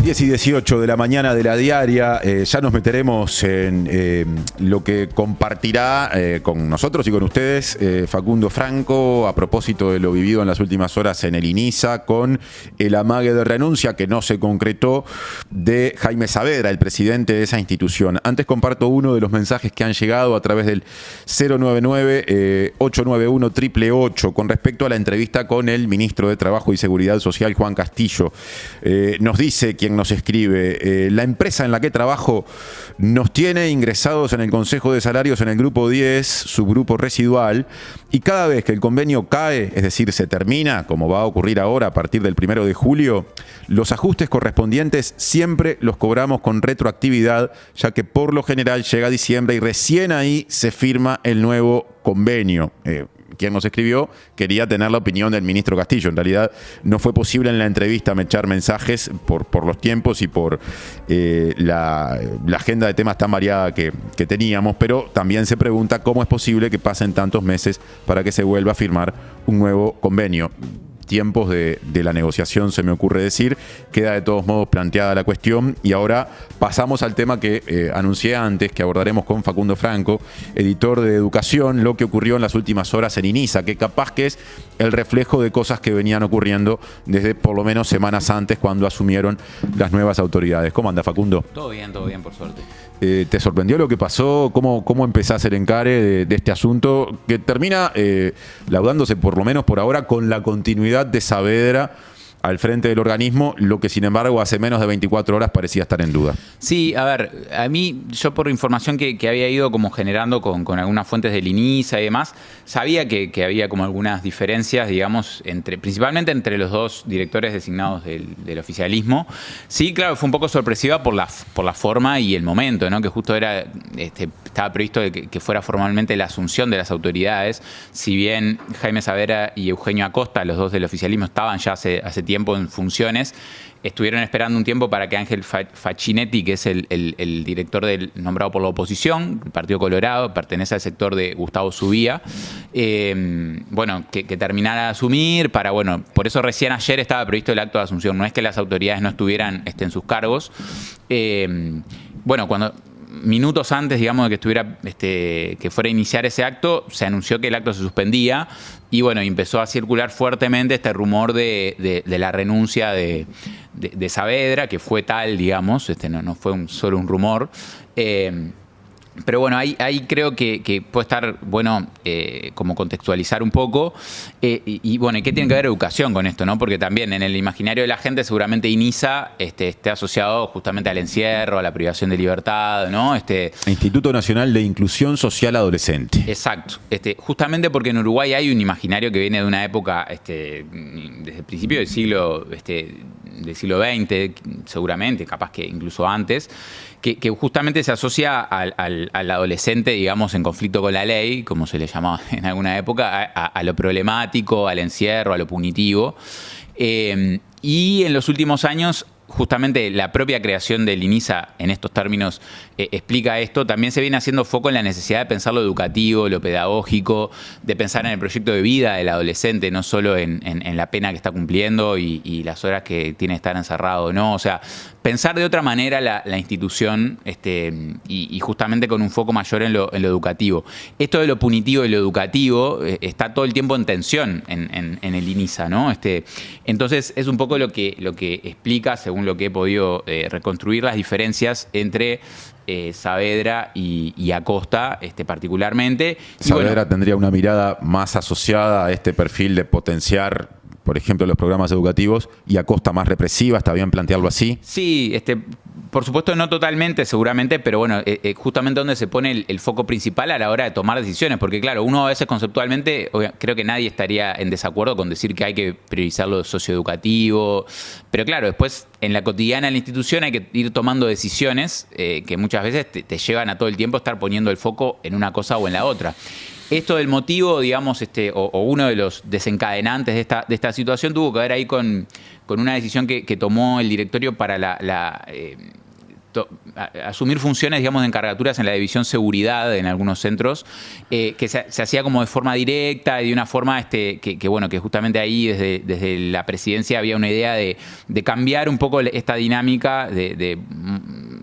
10:18 de la mañana de la diaria. Ya nos meteremos en lo que compartirá con nosotros y con ustedes Facundo Franco a propósito de lo vivido en las últimas horas en el INISA con el amague de renuncia que no se concretó de Jaime Saavedra, el presidente de esa institución. Antes comparto uno de los mensajes que han llegado a través del 099-891-888 con respecto a la entrevista con el ministro de Trabajo y Seguridad Social, Juan Castillo. Nos dice quien nos escribe, la empresa en la que trabajo nos tiene ingresados en el Consejo de Salarios en el grupo 10, subgrupo residual, y cada vez que el convenio cae, es decir, se termina, como va a ocurrir ahora a partir del 1 de julio, los ajustes correspondientes siempre los cobramos con retroactividad, ya que por lo general llega diciembre y recién ahí se firma el nuevo convenio. Quien nos escribió quería tener la opinión del ministro Castillo. En realidad no fue posible en la entrevista echar mensajes por los tiempos y por la agenda de temas tan variada que teníamos, pero también se pregunta cómo es posible que pasen tantos meses para que se vuelva a firmar un nuevo convenio. Tiempos de la negociación, se me ocurre decir. Queda de todos modos planteada la cuestión y ahora pasamos al tema que anuncié antes, que abordaremos con Facundo Franco, editor de Educación, lo que ocurrió en las últimas horas en INISA, que capaz que es el reflejo de cosas que venían ocurriendo desde por lo menos semanas antes cuando asumieron las nuevas autoridades. ¿Cómo anda, Facundo? Todo bien, por suerte. ¿Te sorprendió lo que pasó? ¿Cómo empezás el encare de este asunto que termina laudándose por lo menos por ahora con la continuidad de Saavedra al frente del organismo, lo que sin embargo hace menos de 24 horas parecía estar en duda? Sí, a ver, a mí, yo por información que había ido como generando con algunas fuentes del INISA y demás, sabía que había como algunas diferencias, digamos, principalmente entre los dos directores designados del oficialismo. Sí, claro, fue un poco sorpresiva por la forma y el momento, ¿no? Que justo estaba previsto que fuera formalmente la asunción de las autoridades. Si bien Jaime Saavedra y Eugenio Acosta, los dos del oficialismo, estaban ya hace tiempo en funciones, estuvieron esperando un tiempo para que Ángel Facchinetti, que es el director nombrado por la oposición, el Partido Colorado, pertenece al sector de Gustavo Subía, que terminara de asumir, por eso recién ayer estaba previsto el acto de asunción, no es que las autoridades no estuvieran en sus cargos. Cuando minutos antes, digamos, de que fuera a iniciar ese acto, se anunció que el acto se suspendía y empezó a circular fuertemente este rumor de la renuncia de Saavedra, que fue tal, digamos, no fue solo un rumor. Pero ahí creo que puede estar bueno como contextualizar un poco. ¿Y qué tiene que ver educación con esto, no? Porque también en el imaginario de la gente seguramente INISA esté asociado justamente al encierro, a la privación de libertad, ¿no? Instituto Nacional de Inclusión Social Adolescente. Exacto. Justamente porque en Uruguay hay un imaginario que viene de una época desde el principio del siglo XX, seguramente, capaz que incluso antes, que justamente se asocia al adolescente, digamos, en conflicto con la ley, como se le llamaba en alguna época, a lo problemático, al encierro, a lo punitivo. Y en los últimos años, justamente la propia creación del INISA en estos términos explica esto. También se viene haciendo foco en la necesidad de pensar lo educativo, lo pedagógico, de pensar en el proyecto de vida del adolescente, no solo en la pena que está cumpliendo y las horas que tiene que estar encerrado, ¿no? O sea, pensar de otra manera la institución y justamente con un foco mayor en lo educativo. Esto de lo punitivo y lo educativo está todo el tiempo en tensión en el INISA, ¿no? Entonces es un poco lo que explica, según lo que he podido reconstruir, las diferencias entre Saavedra y Acosta particularmente. Saavedra tendría una mirada más asociada a este perfil de potenciar, por ejemplo, los programas educativos, y Acosta más represiva. ¿Está bien plantearlo así? Sí, por supuesto no totalmente, seguramente, pero justamente donde se pone el foco principal a la hora de tomar decisiones, porque claro, uno a veces conceptualmente, creo que nadie estaría en desacuerdo con decir que hay que priorizar lo socioeducativo, pero claro, después en la cotidiana de la institución hay que ir tomando decisiones que muchas veces te llevan a todo el tiempo estar poniendo el foco en una cosa o en la otra. Esto del motivo, digamos, o uno de los desencadenantes de esta situación tuvo que ver ahí con una decisión que tomó el directorio para asumir funciones, digamos, de encargaturas en la división seguridad en algunos centros, que se hacía como de forma directa y de una forma que justamente ahí desde la presidencia había una idea de cambiar un poco esta dinámica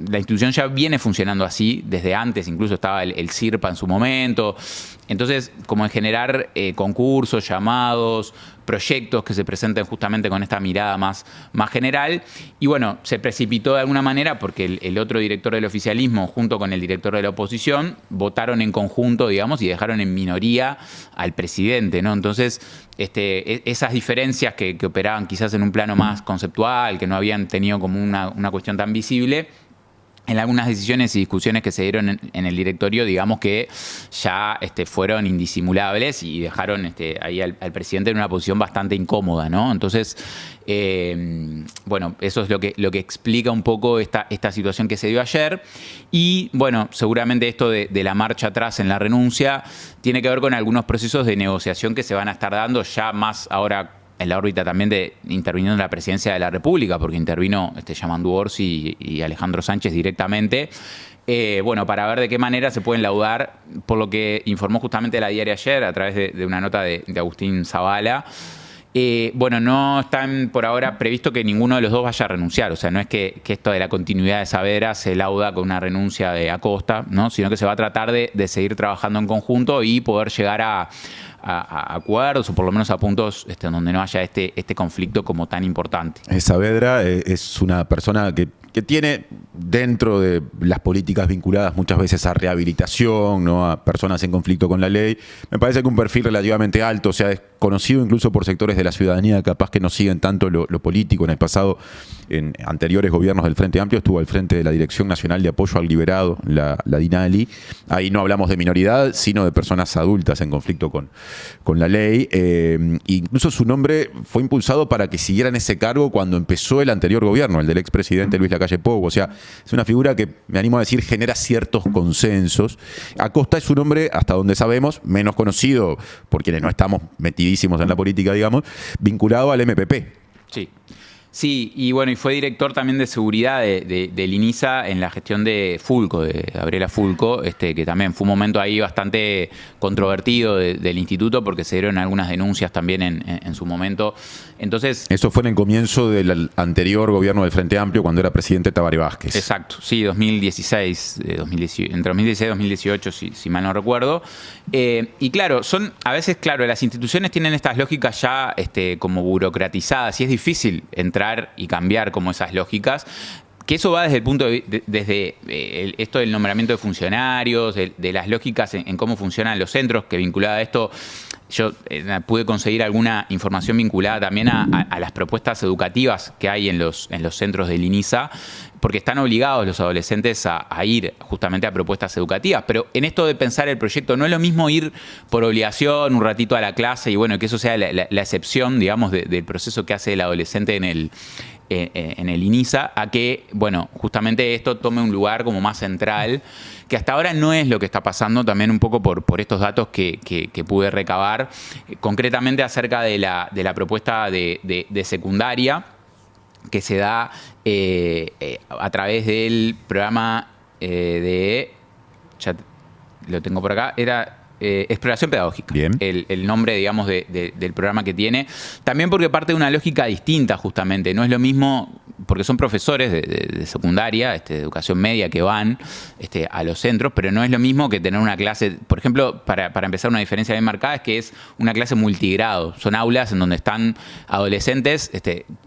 la institución ya viene funcionando así desde antes, incluso estaba el CIRPA en su momento. Entonces, como en generar concursos, llamados, proyectos que se presenten justamente con esta mirada más general. Y bueno, se precipitó de alguna manera porque el otro director del oficialismo, junto con el director de la oposición, votaron en conjunto, digamos, y dejaron en minoría al presidente, ¿no? Entonces, esas diferencias que operaban quizás en un plano más conceptual, que no habían tenido como una cuestión tan visible, en algunas decisiones y discusiones que se dieron en el directorio, digamos que ya fueron indisimulables y dejaron ahí al presidente en una posición bastante incómoda, ¿no? Entonces, bueno, eso es lo que explica un poco esta situación que se dio ayer. Y, bueno, seguramente esto de la marcha atrás en la renuncia tiene que ver con algunos procesos de negociación que se van a estar dando ya más ahora en la órbita también interviniendo en la presidencia de la República, porque intervino Yamandu Orsi y Alejandro Sánchez directamente, bueno, para ver de qué manera se pueden laudar, por lo que informó justamente la diaria ayer, a través de una nota de Agustín Zavala. Bueno, no está por ahora previsto que ninguno de los dos vaya a renunciar, o sea, no es que esto de la continuidad de Saavedra se lauda con una renuncia de Acosta, ¿no? Sino que se va a tratar de seguir trabajando en conjunto y poder llegar a acuerdos o por lo menos a puntos donde no haya este conflicto como tan importante. Saavedra es una persona que tiene dentro de las políticas vinculadas muchas veces a rehabilitación, ¿no? A personas en conflicto con la ley. Me parece que un perfil relativamente alto, o sea, es conocido incluso por sectores de la ciudadanía capaz que no siguen tanto lo político. En el pasado, en anteriores gobiernos del Frente Amplio, estuvo al frente de la Dirección Nacional de Apoyo al Liberado, la DINALI. Ahí no hablamos de minoridad, sino de personas adultas en conflicto con la ley. Incluso su nombre fue impulsado para que siguiera en ese cargo cuando empezó el anterior gobierno, el del expresidente Luis Lacalle Pou. O sea, es una figura que, me animo a decir, genera ciertos consensos. Acosta es un hombre, hasta donde sabemos, menos conocido por quienes no estamos metidísimos en la política, digamos, vinculado al MPP. Sí. Sí, y bueno, y fue director también de seguridad del INISA en la gestión de Fulco, de Gabriela Fulco, que también fue un momento ahí bastante controvertido del instituto porque se dieron algunas denuncias también en su momento. Entonces, eso fue en el comienzo del anterior gobierno del Frente Amplio, cuando era presidente Tabaré Vázquez. Exacto, sí, 2016, entre 2016 y 2018, si mal no recuerdo. Y claro, a veces, las instituciones tienen estas lógicas ya como burocratizadas y es difícil entrar y cambiar como esas lógicas, que eso va desde el punto desde esto del nombramiento de funcionarios, de las lógicas en cómo funcionan los centros, que vinculada a esto, yo pude conseguir alguna información vinculada también a las propuestas educativas que hay en los centros del INISA, porque están obligados los adolescentes a ir justamente a propuestas educativas. Pero en esto de pensar el proyecto, no es lo mismo ir por obligación un ratito a la clase y bueno, que eso sea la excepción, digamos, del proceso que hace el adolescente en el INISA, a que, bueno, justamente esto tome un lugar como más central, que hasta ahora no es lo que está pasando, también un poco por estos datos que pude recabar, concretamente acerca de la propuesta de secundaria, que se da a través del programa ya lo tengo por acá, era exploración pedagógica. Bien. El nombre, digamos, del programa que tiene. También porque parte de una lógica distinta, justamente. No es lo mismo, porque son profesores de secundaria, de educación media, que van a los centros, pero no es lo mismo que tener una clase, por ejemplo, para empezar, una diferencia bien marcada es que es una clase multigrado. Son aulas en donde están adolescentes,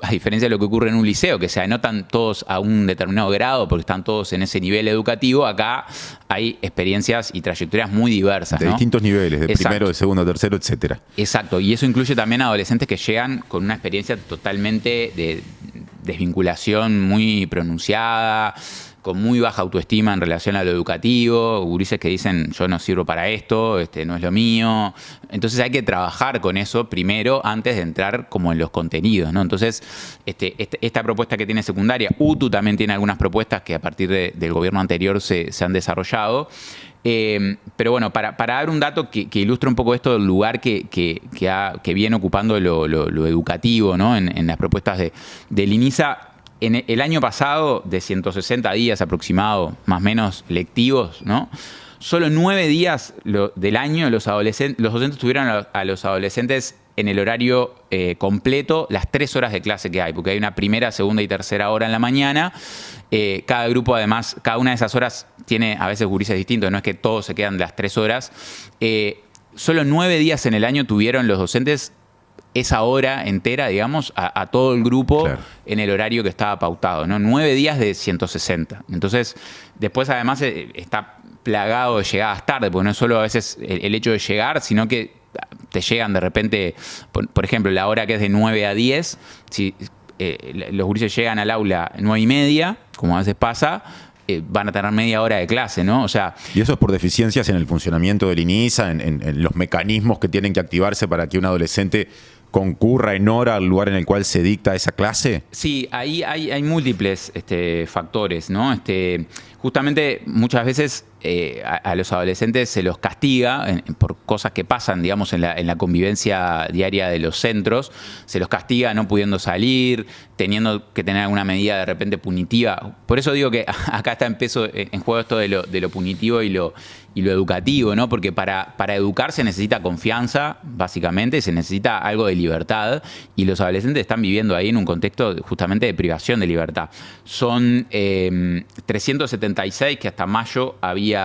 a diferencia de lo que ocurre en un liceo, que se anotan todos a un determinado grado porque están todos en ese nivel educativo. Acá hay experiencias y trayectorias muy diversas, ¿no? Distintos niveles, de Exacto. primero, de segundo, tercero, etcétera. Exacto, y eso incluye también a adolescentes que llegan con una experiencia totalmente de desvinculación muy pronunciada, con muy baja autoestima en relación a lo educativo, gurises que dicen yo no sirvo para esto, no es lo mío. Entonces hay que trabajar con eso primero antes de entrar como en los contenidos, ¿no? Entonces, esta propuesta que tiene secundaria, UTU también tiene algunas propuestas que a partir del gobierno anterior se han desarrollado. Pero bueno, para dar un dato que ilustra un poco esto del lugar que viene ocupando lo educativo, ¿no? en las propuestas del INISA, en el año pasado, de 160 días aproximado, más o menos lectivos, ¿no? Solo 9 días del año los docentes tuvieron a los adolescentes en el horario completo las 3 horas de clase que hay, porque hay una primera, segunda y tercera hora en la mañana. Cada grupo, además, cada una de esas horas tiene a veces gurises distintos, no es que todos se quedan las 3 horas. Solo 9 días en el año tuvieron los docentes esa hora entera, digamos, a todo el grupo, claro, en el horario que estaba pautado, ¿no? 9 días de 160. Entonces, después además está plagado de llegadas tarde, porque no es solo a veces el hecho de llegar, sino que te llegan de repente, por ejemplo, la hora que es de 9 a 10, si los gurises llegan al aula 9:30, como a veces pasa, van a tener media hora de clase, ¿no? O sea, y eso es por deficiencias en el funcionamiento del INISA, en los mecanismos que tienen que activarse para que un adolescente concurra en hora al lugar en el cual se dicta esa clase. Sí, ahí hay múltiples factores, ¿no? Justamente muchas veces a los adolescentes se los castiga por cosas que pasan, digamos, en la convivencia diaria de los centros. Se los castiga no pudiendo salir, teniendo que tener alguna medida de repente punitiva. Por eso digo que acá está en juego esto de lo punitivo y lo educativo, ¿no? Porque para educar se necesita confianza, básicamente, se necesita algo de libertad, y los adolescentes están viviendo ahí en un contexto justamente de privación de libertad. Son 376 que hasta mayo había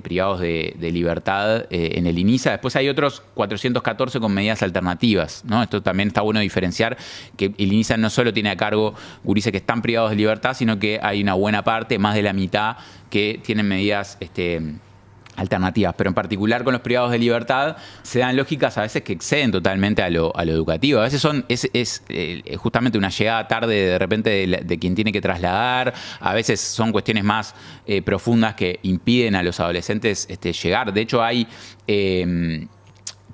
privados de libertad en el INISA. Después hay otros 414 con medidas alternativas, ¿no? Esto también está bueno diferenciar, que el INISA no solo tiene a cargo gurises que están privados de libertad, sino que hay una buena parte, más de la mitad, que tienen medidas alternativas, pero en particular con los privados de libertad se dan lógicas a veces que exceden totalmente a lo educativo. A veces es justamente una llegada tarde de repente de quien tiene que trasladar, a veces son cuestiones más profundas que impiden a los adolescentes llegar. De hecho hay,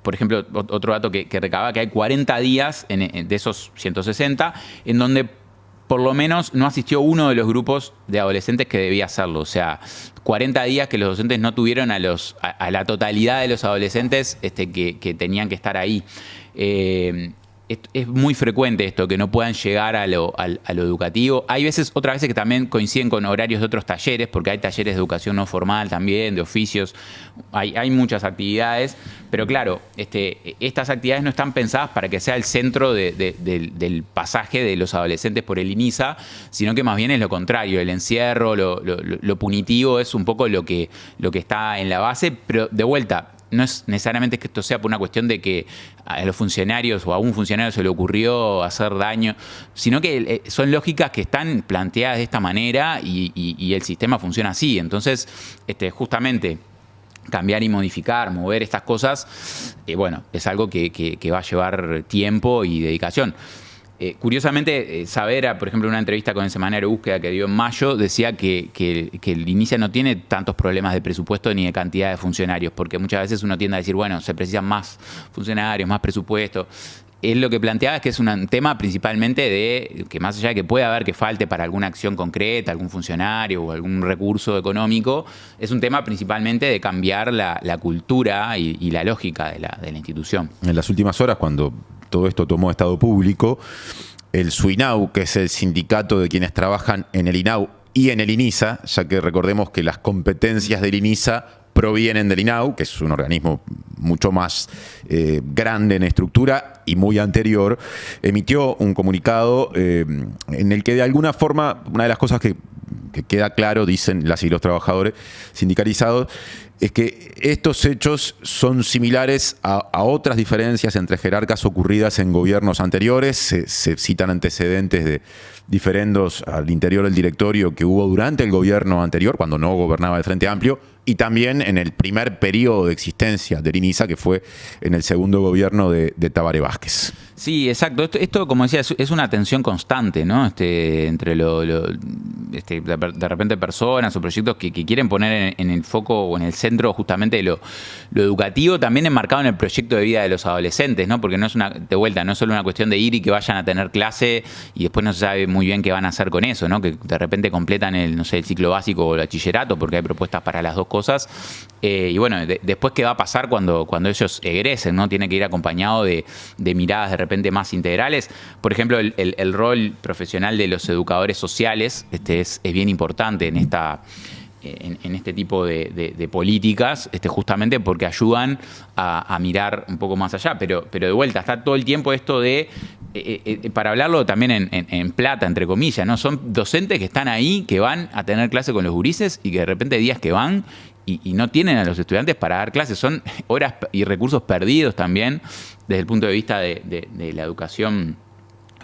por ejemplo, otro dato que recababa, que hay 40 días de esos 160 en donde por lo menos no asistió uno de los grupos de adolescentes que debía hacerlo. O sea, 40 días que los docentes no tuvieron a la totalidad de los adolescentes que tenían que estar ahí. Es muy frecuente esto, que no puedan llegar a lo educativo. Hay otras veces que también coinciden con horarios de otros talleres, porque hay talleres de educación no formal también, de oficios. Hay muchas actividades, pero claro, estas actividades no están pensadas para que sea el centro del pasaje de los adolescentes por el INISA, sino que más bien es lo contrario. El encierro, lo punitivo es un poco lo que está en la base, pero de vuelta, no es necesariamente que esto sea por una cuestión de que a los funcionarios o a un funcionario se le ocurrió hacer daño, sino que son lógicas que están planteadas de esta manera y el sistema funciona así. Entonces, justamente cambiar y modificar, mover estas cosas, bueno, es algo que va a llevar tiempo y dedicación. Curiosamente, Saavedra, por ejemplo, en una entrevista con el semanario Búsqueda que dio en mayo, decía que el INISA no tiene tantos problemas de presupuesto ni de cantidad de funcionarios, porque muchas veces uno tiende a decir, bueno, se precisan más funcionarios, más presupuesto. Él lo que planteaba es que es un tema principalmente de que, más allá de que pueda haber que falte para alguna acción concreta, algún funcionario o algún recurso económico, es un tema principalmente de cambiar la cultura y la lógica de la institución. En las últimas horas, cuando todo esto tomó estado público, el SUINAU, que es el sindicato de quienes trabajan en el INAU y en el INISA, ya que recordemos que las competencias del INISA provienen del INAU, que es un organismo mucho más grande en estructura y muy anterior, emitió un comunicado en el que de alguna forma, una de las cosas que queda claro, dicen las y los trabajadores sindicalizados, es que estos hechos son similares a otras diferencias entre jerarcas ocurridas en gobiernos anteriores. Se citan antecedentes de diferendos al interior del directorio que hubo durante el gobierno anterior, cuando no gobernaba el Frente Amplio, y también en el primer periodo de existencia del INISA, que fue en el segundo gobierno de Tabaré Vázquez. Sí, exacto. Esto, como decía, es una tensión constante, ¿no? Entre de repente personas o proyectos que quieren poner en el foco o en el centro justamente lo educativo, también enmarcado en el proyecto de vida de los adolescentes, ¿no? Porque no es de vuelta, no es solo una cuestión de ir y que vayan a tener clase y después no se sabe muy bien qué van a hacer con eso, ¿no? Que de repente completan el ciclo básico o el bachillerato, porque hay propuestas para las dos cosas. Y bueno, después qué va a pasar cuando ellos egresen, ¿no? Tiene que ir acompañado de miradas de repente más integrales. Por ejemplo, el rol profesional de los educadores sociales es bien importante en este tipo de políticas, justamente porque ayudan a mirar un poco más allá. Pero de vuelta, está todo el tiempo esto de, para hablarlo también en plata, entre comillas, ¿no? Son docentes que están ahí, que van a tener clase con los gurises y que de repente días que van y no tienen a los estudiantes para dar clases. Son horas y recursos perdidos también desde el punto de vista de la educación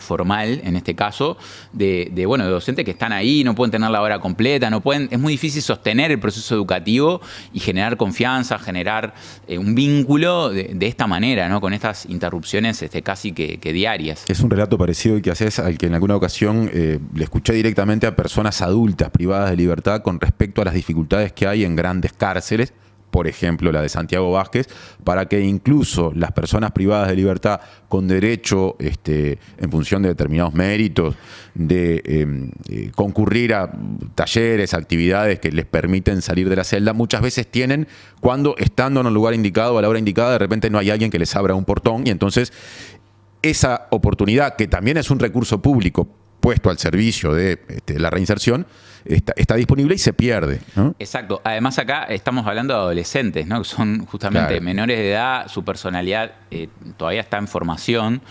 formal, en este caso, de docentes que están ahí, no pueden tener la hora completa, es muy difícil sostener el proceso educativo y generar confianza, generar un vínculo de esta manera, ¿no? Con estas interrupciones casi que diarias. Es un relato parecido al que haces, al que en alguna ocasión le escuché directamente a personas adultas privadas de libertad con respecto a las dificultades que hay en grandes cárceles, por ejemplo la de Santiago Vázquez, para que incluso las personas privadas de libertad con derecho, en función de determinados méritos, de concurrir a talleres, actividades que les permiten salir de la celda, muchas veces tienen, cuando estando en un lugar indicado, a la hora indicada, de repente no hay alguien que les abra un portón, y entonces esa oportunidad, que también es un recurso público puesto al servicio de la reinserción, está disponible y se pierde, ¿no? Exacto. Además acá estamos hablando de adolescentes, ¿no? Que son justamente menores de edad, su personalidad todavía está en formación.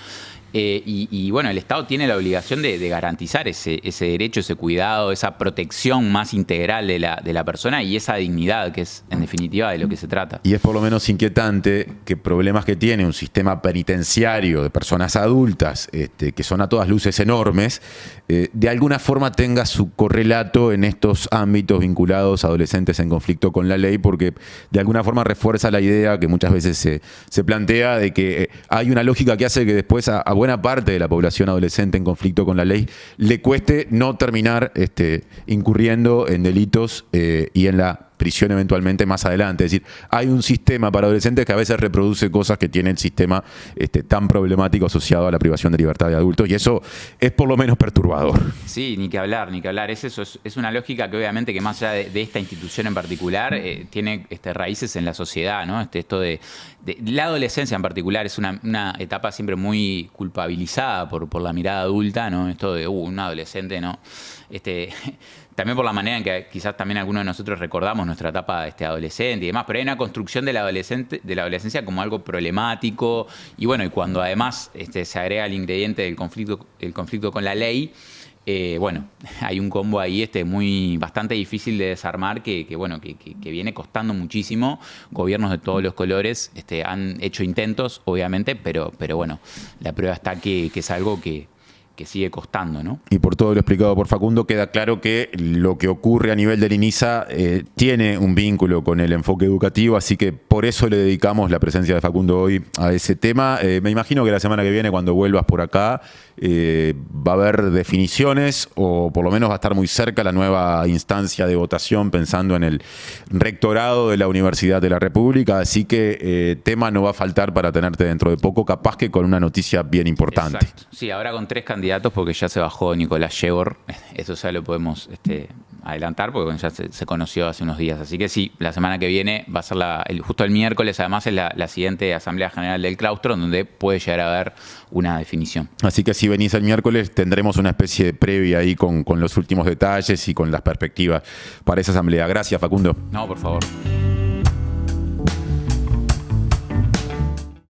Y bueno, el Estado tiene la obligación de garantizar ese derecho, ese cuidado, esa protección más integral de la persona y esa dignidad, que es en definitiva de lo que se trata. Y es por lo menos inquietante que problemas que tiene un sistema penitenciario de personas adultas, que son a todas luces enormes, de alguna forma tenga su correlato en estos ámbitos vinculados a adolescentes en conflicto con la ley, porque de alguna forma refuerza la idea que muchas veces se plantea de que hay una lógica que hace que después a buena parte de la población adolescente en conflicto con la ley le cueste no terminar incurriendo en delitos y en la prisión eventualmente más adelante. Es decir, hay un sistema para adolescentes que a veces reproduce cosas que tiene el sistema tan problemático asociado a la privación de libertad de adultos, y eso es por lo menos perturbador. Sí, ni que hablar. Es una lógica que obviamente que más allá de esta institución en particular, tiene raíces en la sociedad, ¿no? Esto de la adolescencia en particular es una etapa siempre muy culpabilizada por la mirada adulta, ¿no? Esto de un adolescente, ¿no? También por la manera en que quizás también algunos de nosotros recordamos nuestra etapa adolescente y demás, pero hay una construcción de la adolescencia como algo problemático, y bueno, y cuando además se agrega el ingrediente del conflicto con la ley, bueno, hay un combo ahí bastante difícil de desarmar que viene costando muchísimo. Gobiernos de todos los colores han hecho intentos, obviamente, pero bueno, la prueba está que es algo que sigue costando, ¿no? Y por todo lo explicado por Facundo, queda claro que lo que ocurre a nivel del INISA tiene un vínculo con el enfoque educativo, así que por eso le dedicamos la presencia de Facundo hoy a ese tema. Me imagino que la semana que viene, cuando vuelvas por acá, va a haber definiciones, o por lo menos va a estar muy cerca la nueva instancia de votación, pensando en el rectorado de la Universidad de la República, así que tema no va a faltar para tenerte dentro de poco, capaz que con una noticia bien importante. Exacto. Sí, ahora con 3 candidatos, porque ya se bajó Nicolás Yegor, eso ya lo podemos adelantar, porque ya se conoció hace unos días. Así que sí, la semana que viene va a ser justo el miércoles, además es la siguiente Asamblea General del Claustro, donde puede llegar a haber una definición. Así que si venís el miércoles tendremos una especie de previa ahí con los últimos detalles y con las perspectivas para esa asamblea. Gracias, Facundo. No, por favor.